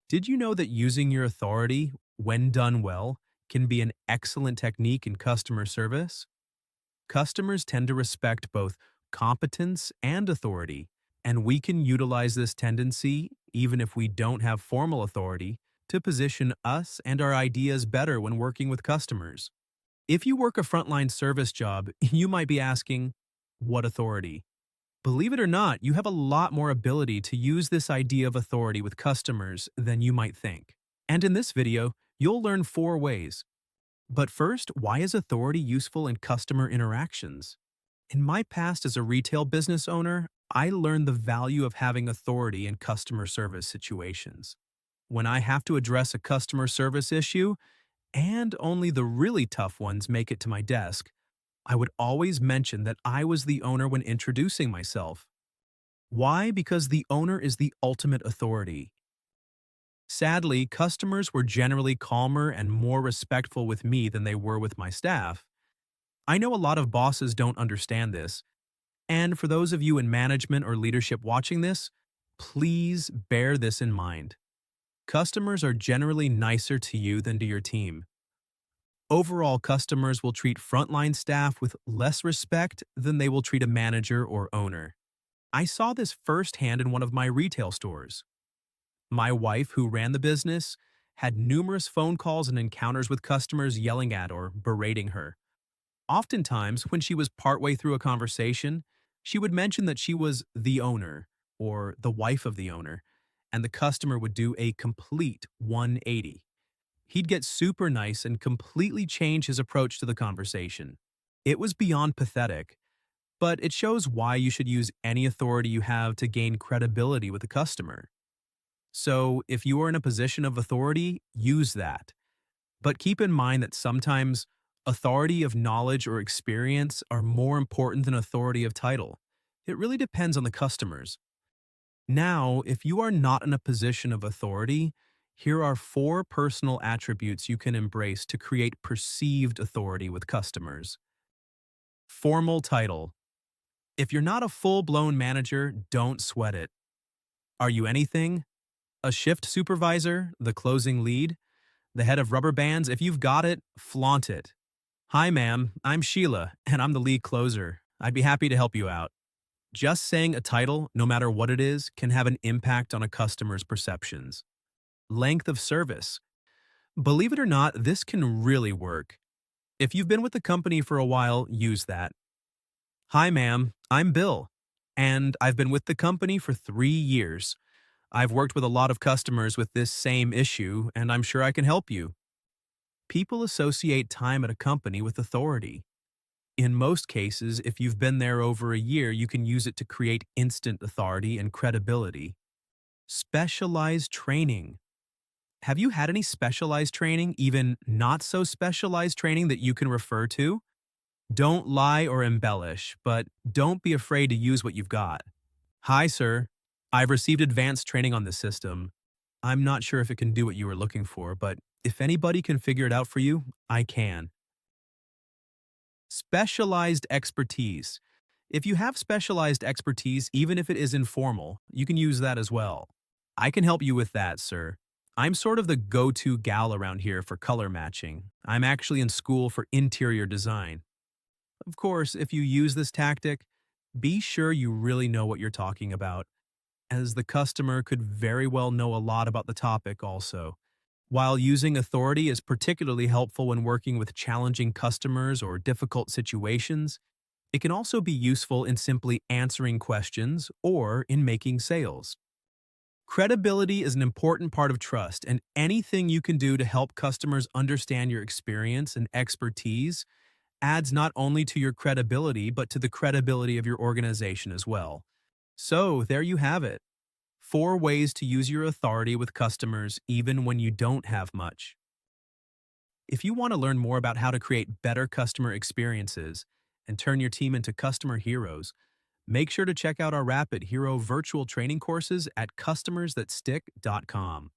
Did you know that using your authority, when done well, can be an excellent technique in customer service? Customers tend to respect both competence and authority, and we can utilize this tendency, even if we don't have formal authority, to position us and our ideas better when working with customers. If you work a frontline service job, you might be asking, what authority? Believe it or not, you have a lot more ability to use this idea of authority with customers than you might think. And in this video, you'll learn 4 ways. But first, why is authority useful in customer interactions? In my past as a retail business owner, I learned the value of having authority in customer service situations. When I have to address a customer service issue, and only the really tough ones make it to my desk, I would always mention that I was the owner when introducing myself. Why? Because the owner is the ultimate authority. Sadly, customers were generally calmer and more respectful with me than they were with my staff. I know a lot of bosses don't understand this, and for those of you in management or leadership watching this, please bear this in mind. Customers are generally nicer to you than to your team. Overall, customers will treat frontline staff with less respect than they will treat a manager or owner. I saw this firsthand in one of my retail stores. My wife, who ran the business, had numerous phone calls and encounters with customers yelling at or berating her. Oftentimes, when she was partway through a conversation, she would mention that she was the owner or the wife of the owner, and the customer would do a complete 180. He'd get super nice and completely change his approach to the conversation. It was beyond pathetic, but it shows why you should use any authority you have to gain credibility with a customer. So, if you are in a position of authority, use that. But keep in mind that sometimes authority of knowledge or experience are more important than authority of title. It really depends on the customers. Now, if you are not in a position of authority, here are 4 personal attributes you can embrace to create perceived authority with customers. Formal title. If you're not a full-blown manager, don't sweat it. Are you anything? A shift supervisor, the closing lead, the head of rubber bands? If you've got it, flaunt it. Hi, ma'am. I'm Sheila, and I'm the lead closer. I'd be happy to help you out. Just saying a title, no matter what it is, can have an impact on a customer's perceptions. Length of service. Believe it or not, this can really work. If you've been with the company for a while, use that. Hi, ma'am. I'm Bill, and I've been with the company for 3 years. I've worked with a lot of customers with this same issue, and I'm sure I can help you. People associate time at a company with authority. In most cases, if you've been there over a year, you can use it to create instant authority and credibility. Specialized training. Have you had any specialized training, even not so specialized training that you can refer to? Don't lie or embellish, but don't be afraid to use what you've got. Hi, sir. I've received advanced training on this system. I'm not sure if it can do what you were looking for, but if anybody can figure it out for you, I can. Specialized expertise. If you have specialized expertise, even if it is informal, you can use that as well. I can help you with that, sir. I'm sort of the go-to gal around here for color matching. I'm actually in school for interior design. Of course, if you use this tactic, be sure you really know what you're talking about, as the customer could very well know a lot about the topic also. While using authority is particularly helpful when working with challenging customers or difficult situations, it can also be useful in simply answering questions or in making sales. Credibility is an important part of trust, and anything you can do to help customers understand your experience and expertise adds not only to your credibility but to the credibility of your organization as well. So, there you have it. 4 ways to use your authority with customers even when you don't have much. If you want to learn more about how to create better customer experiences and turn your team into customer heroes, make sure to check out our Rapid Hero virtual training courses at customersthatstick.com.